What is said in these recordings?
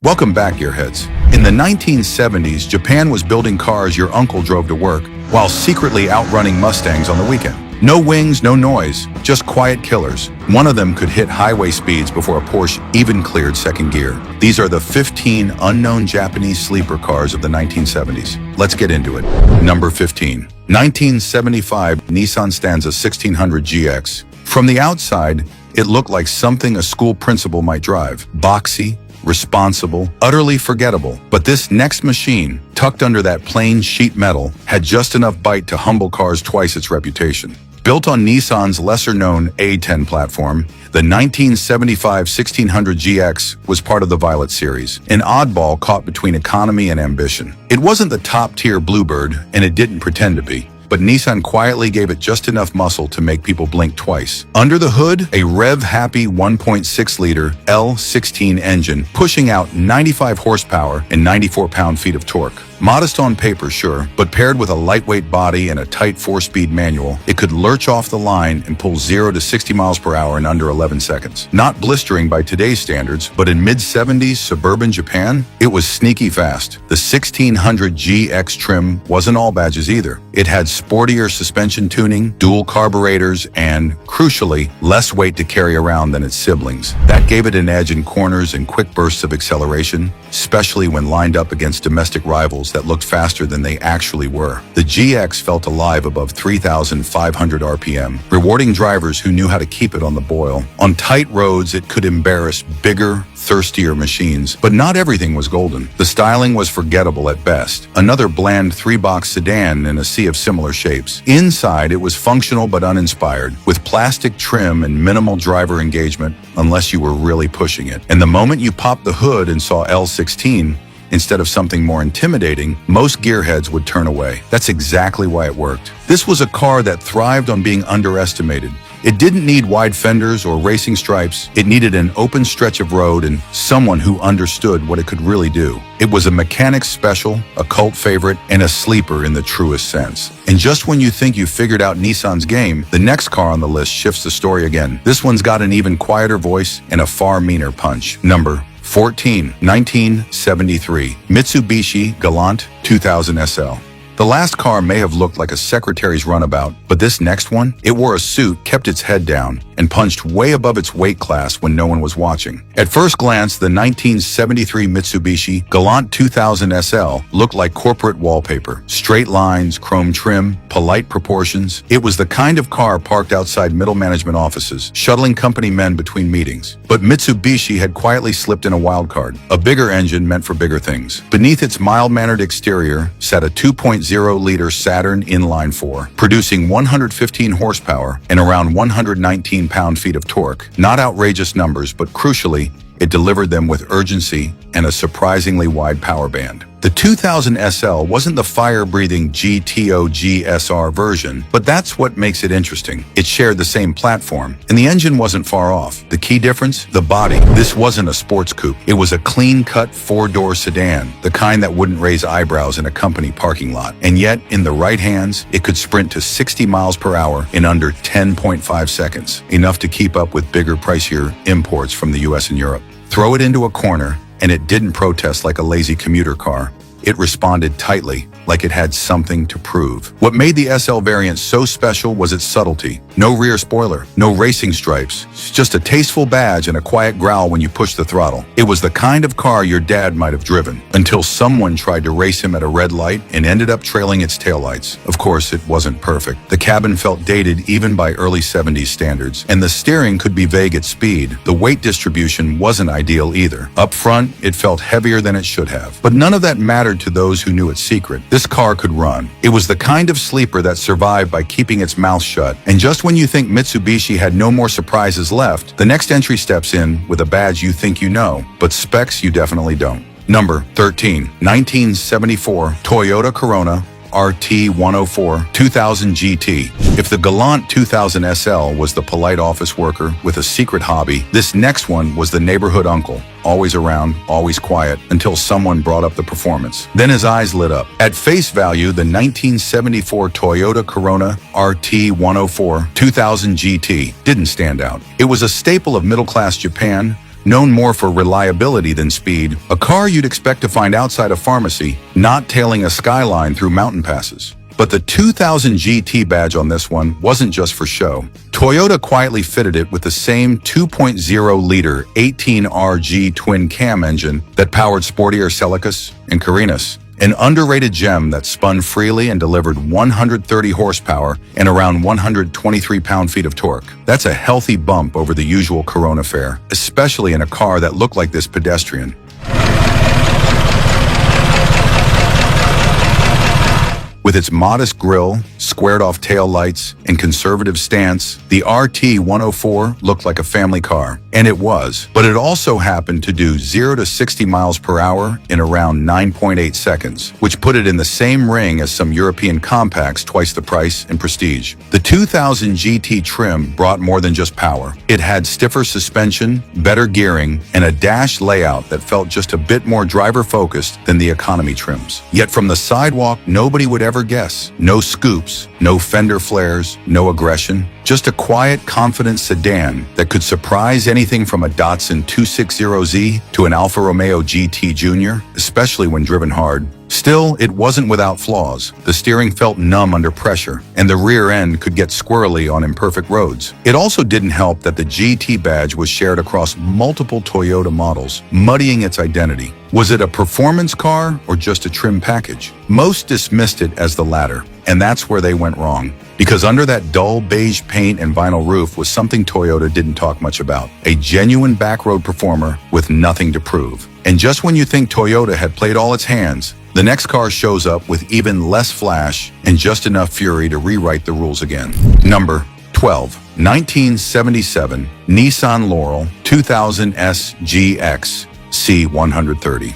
Welcome back, Gearheads. In the 1970s, Japan was building cars your uncle drove to work, while secretly outrunning Mustangs on the weekend. No wings, no noise, just quiet killers. One of them could hit highway speeds before a Porsche even cleared second gear. These are the 15 unknown Japanese sleeper cars of the 1970s. Let's get into it. Number 15. 1975 Nissan Stanza 1600 GX. From the outside, it looked like something a school principal might drive. Boxy, responsible, utterly forgettable. But this next machine, tucked under that plain sheet metal, had just enough bite to humble cars twice its reputation. Built on Nissan's lesser-known A10 platform, the 1975 1600 GX was part of the Violet series, an oddball caught between economy and ambition. It wasn't the top-tier Bluebird, and it didn't pretend to be. But Nissan quietly gave it just enough muscle to make people blink twice. Under the hood, a rev-happy 1.6-liter L16 engine pushing out 95 horsepower and 94 pound-feet of torque. Modest on paper, sure, but paired with a lightweight body and a tight 4-speed manual, it could lurch off the line and pull 0 to 60 miles per hour in under 11 seconds. Not blistering by today's standards, but in mid-70s suburban Japan, it was sneaky fast. The 1600 GX trim wasn't all badges either. It had sportier suspension tuning, dual carburetors, and, crucially, less weight to carry around than its siblings. That gave it an edge in corners and quick bursts of acceleration, especially when lined up against domestic rivals that looked faster than they actually were. The GX felt alive above 3,500 RPM, rewarding drivers who knew how to keep it on the boil. On tight roads, it could embarrass bigger, thirstier machines, but not everything was golden. The styling was forgettable at best. Another bland 3-box sedan in a sea of similar shapes. Inside, it was functional but uninspired, with plastic trim and minimal driver engagement, unless you were really pushing it. And the moment you popped the hood and saw L16, instead of something more intimidating, most gearheads would turn away. That's exactly why it worked. This was a car that thrived on being underestimated. It didn't need wide fenders or racing stripes. It needed an open stretch of road and someone who understood what it could really do. It was a mechanic's special, a cult favorite, and a sleeper in the truest sense. And just when you think you figured out Nissan's game, the next car on the list shifts the story again. This one's got an even quieter voice and a far meaner punch. Number 14. 1973 Mitsubishi Galant 2000 SL. The last car may have looked like a secretary's runabout, but this next one, it wore a suit, kept its head down, and punched way above its weight class when no one was watching. At first glance, the 1973 Mitsubishi Galant 2000 SL looked like corporate wallpaper. Straight lines, chrome trim, polite proportions. It was the kind of car parked outside middle management offices, shuttling company men between meetings. But Mitsubishi had quietly slipped in a wild card. A bigger engine meant for bigger things. Beneath its mild-mannered exterior sat a 2.0-liter Saturn inline-4, producing 115 horsepower and around 119 pound-feet of torque. Not outrageous numbers, but crucially, it delivered them with urgency and a surprisingly wide power band. The 2000 SL wasn't the fire-breathing GTO GSR version, but that's what makes it interesting. It shared the same platform, and the engine wasn't far off. The key difference? The body. This wasn't a sports coupe. It was a clean-cut 4-door sedan, the kind that wouldn't raise eyebrows in a company parking lot. And yet, in the right hands, it could sprint to 60 miles per hour in under 10.5 seconds, enough to keep up with bigger, pricier imports from the US and Europe. Throw it into a corner, and it didn't protest like a lazy commuter car. It responded tightly, like it had something to prove. What made the SL variant so special was its subtlety. No rear spoiler, no racing stripes, just a tasteful badge and a quiet growl when you push the throttle. It was the kind of car your dad might have driven, until someone tried to race him at a red light and ended up trailing its taillights. Of course, it wasn't perfect. The cabin felt dated even by early 70s standards, and the steering could be vague at speed. The weight distribution wasn't ideal either. Up front, it felt heavier than it should have. But none of that mattered to those who knew its secret. This car could run. It was the kind of sleeper that survived by keeping its mouth shut. And just when you think Mitsubishi had no more surprises left, the next entry steps in with a badge you think you know, but specs you definitely don't. Number 13. 1974 Toyota Corona RT104 2000 GT. If the Galant 2000 SL was the polite office worker with a secret hobby, this next one was the neighborhood uncle, always around, always quiet, until someone brought up the performance. Then his eyes lit up. At face value, the 1974 Toyota Corona RT104 2000 GT didn't stand out. It was a staple of middle-class Japan, known more for reliability than speed, a car you'd expect to find outside a pharmacy, not tailing a skyline through mountain passes. But the 2000 GT badge on this one wasn't just for show. Toyota quietly fitted it with the same 2.0-liter 18RG twin-cam engine that powered sportier Celicas and Carinas, an underrated gem that spun freely and delivered 130 horsepower and around 123 pound-feet of torque. That's a healthy bump over the usual Corona fare, especially in a car that looked like this pedestrian. With its modest grille, squared-off taillights, and conservative stance, the RT104 looked like a family car. And it was. But it also happened to do 0 to 60 miles per hour in around 9.8 seconds, which put it in the same ring as some European compacts twice the price and prestige. The 2000 GT trim brought more than just power. It had stiffer suspension, better gearing, and a dash layout that felt just a bit more driver-focused than the economy trims. Yet from the sidewalk, nobody would ever guess. No scoops, no fender flares, no aggression. Just a quiet, confident sedan that could surprise anything from a Datsun 260Z to an Alfa Romeo GT Jr., especially when driven hard. Still, it wasn't without flaws. The steering felt numb under pressure, and the rear end could get squirrely on imperfect roads. It also didn't help that the GT badge was shared across multiple Toyota models, muddying its identity. Was it a performance car or just a trim package? Most dismissed it as the latter, and that's where they went wrong. Because under that dull beige paint and vinyl roof was something Toyota didn't talk much about. A genuine backroad performer with nothing to prove. And just when you think Toyota had played all its hands, the next car shows up with even less flash and just enough fury to rewrite the rules again. Number 12. 1977 Nissan Laurel 2000S GX C130.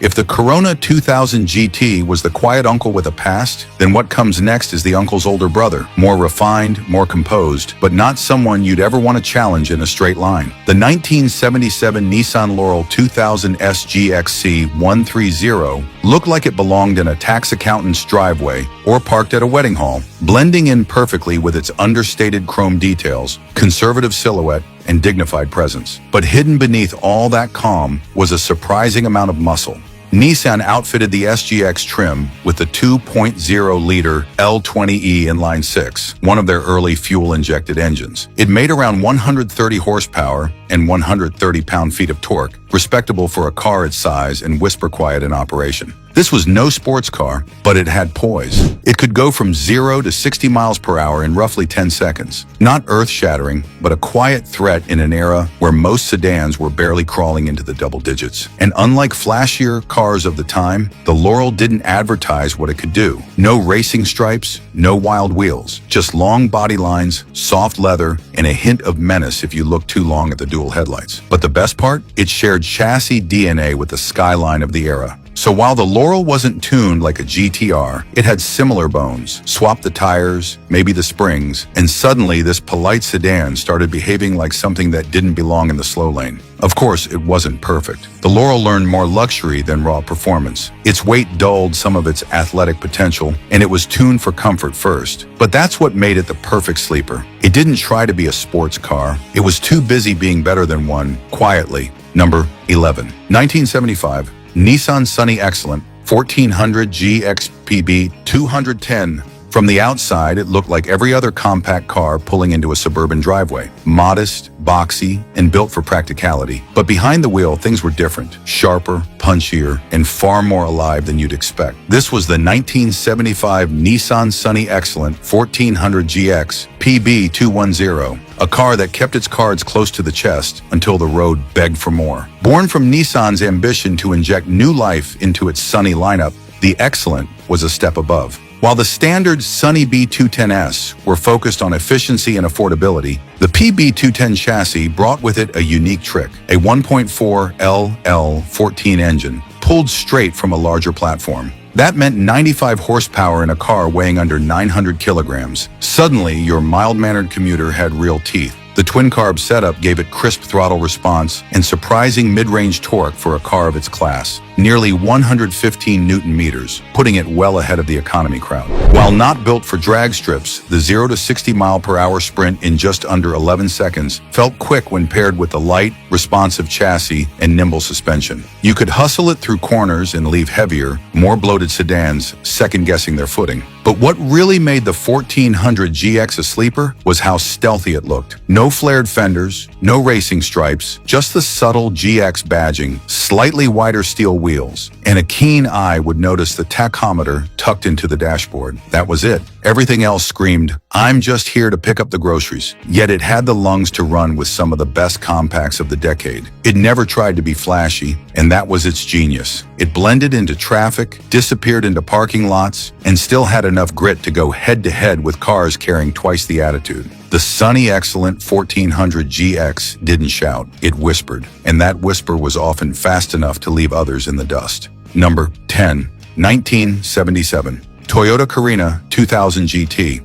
If the Corona 2000 GT was the quiet uncle with a past, then what comes next is the uncle's older brother, more refined, more composed, but not someone you'd ever want to challenge in a straight line. The 1977 Nissan Laurel 2000 SGXC 130 looked like it belonged in a tax accountant's driveway or parked at a wedding hall, blending in perfectly with its understated chrome details, conservative silhouette, and dignified presence. But hidden beneath all that calm was a surprising amount of muscle. Nissan outfitted the SGX trim with the 2.0-liter L20E inline 6, one of their early fuel-injected engines. It made around 130 horsepower and 130 pound-feet of torque, respectable for a car its size and whisper quiet in operation. This was no sports car, but it had poise. It could go from 0 to 60 miles per hour in roughly 10 seconds. Not earth-shattering, but a quiet threat in an era where most sedans were barely crawling into the double digits. And unlike flashier cars of the time, the Laurel didn't advertise what it could do. No racing stripes, no wild wheels, just long body lines, soft leather, and a hint of menace if you look too long at the dual headlights. But the best part? It shared chassis DNA with the skyline of the era. So while the Laurel wasn't tuned like a GTR, it had similar bones. Swap the tires, maybe the springs, and suddenly this polite sedan started behaving like something that didn't belong in the slow lane. Of course, it wasn't perfect. The Laurel learned more luxury than raw performance. Its weight dulled some of its athletic potential, and it was tuned for comfort first. But that's what made it the perfect sleeper. It didn't try to be a sports car. It was too busy being better than one, quietly. Number 11. 1975. Nissan Sunny Excellent 1400 GXPB 210. From the outside, it looked like every other compact car pulling into a suburban driveway. Modest, boxy, and built for practicality. But behind the wheel, things were different. Sharper, punchier, and far more alive than you'd expect. This was the 1975 Nissan Sunny Excellent 1400 GX PB 210. A car that kept its cards close to the chest until the road begged for more. Born from Nissan's ambition to inject new life into its Sunny lineup, the Excellent was a step above. While the standard Sunny B210S were focused on efficiency and affordability, the PB210 chassis brought with it a unique trick, a 1.4 LL14 engine, pulled straight from a larger platform. That meant 95 horsepower in a car weighing under 900 kilograms. Suddenly, your mild-mannered commuter had real teeth. The The twin-carb setup gave it crisp throttle response and surprising mid-range torque for a car of its class. Nearly 115 Newton meters, putting it well ahead of the economy crowd. While not built for drag strips, the 0 to 60 mile/hour sprint in just under 11 seconds felt quick when paired with the light, responsive chassis and nimble suspension. You could hustle it through corners and leave heavier, more bloated sedans second-guessing their footing. But what really made the 1400 GX a sleeper was how stealthy it looked. No flared fenders, no racing stripes, just the subtle GX badging, slightly wider steel wheels, and a keen eye would notice the tachometer tucked into the dashboard. That was it. Everything else screamed, "I'm just here to pick up the groceries." Yet it had the lungs to run with some of the best compacts of the decade. It never tried to be flashy, and that was its genius. It blended into traffic, disappeared into parking lots, and still had enough grit to go head-to-head with cars carrying twice the attitude. The sunny, excellent 1400 GX didn't shout, it whispered, and that whisper was often fast enough to leave others in the dust. Number 10, 1977. Toyota Carina 2000 GT.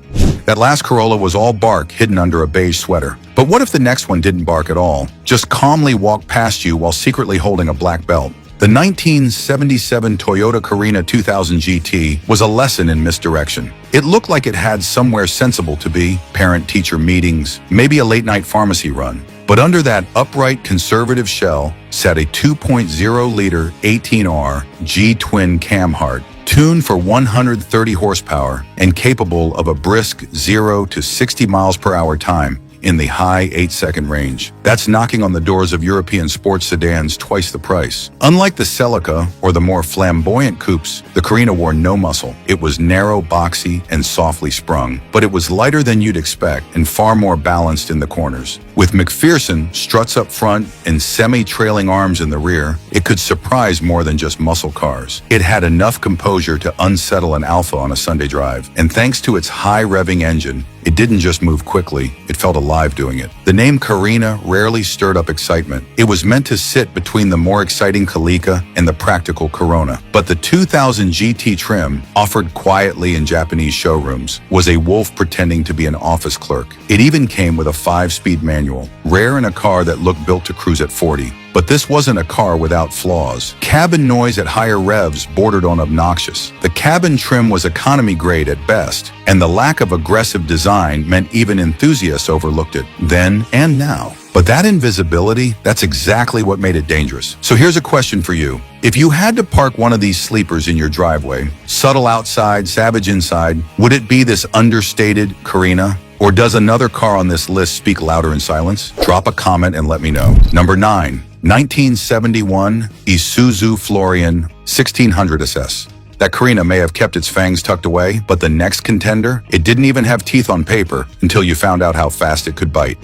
That last Corolla was all bark hidden under a beige sweater. But what if the next one didn't bark at all? Just calmly walked past you while secretly holding a black belt. The 1977 Toyota Carina 2000 GT was a lesson in misdirection. It looked like it had somewhere sensible to be, parent-teacher meetings, maybe a late-night pharmacy run. But under that upright conservative shell sat a 2.0-liter 18R G-twin Camhart, tuned for 130 horsepower and capable of a brisk 0 to 60 miles/hour time in the high 8-second range. That's knocking on the doors of European sports sedans twice the price. Unlike the Celica or the more flamboyant coupes, the Carina wore no muscle. It was narrow, boxy, and softly sprung, but it was lighter than you'd expect and far more balanced in the corners. With McPherson struts up front and semi-trailing arms in the rear, it could surprise more than just muscle cars. It had enough composure to unsettle an Alfa on a Sunday drive, and thanks to its high-revving engine, it didn't just move quickly, it felt alive doing it. The name Carina rarely stirred up excitement. It was meant to sit between the more exciting Celica and the practical Corona. But the 2000 GT trim, offered quietly in Japanese showrooms, was a wolf pretending to be an office clerk. It even came with a 5-speed manual, rare in a car that looked built to cruise at 40. But this wasn't a car without flaws. Cabin noise at higher revs bordered on obnoxious. The cabin trim was economy grade at best, and the lack of aggressive design meant even enthusiasts overlooked it, then and now. But that invisibility, that's exactly what made it dangerous. So here's a question for you. If you had to park one of these sleepers in your driveway, subtle outside, savage inside, would it be this understated Carina? Or does another car on this list speak louder in silence? Drop a comment and let me know. Number 9, 1971 Isuzu Florian 1600 SS. That Carina may have kept its fangs tucked away, but the next contender, it didn't even have teeth on paper until you found out how fast it could bite.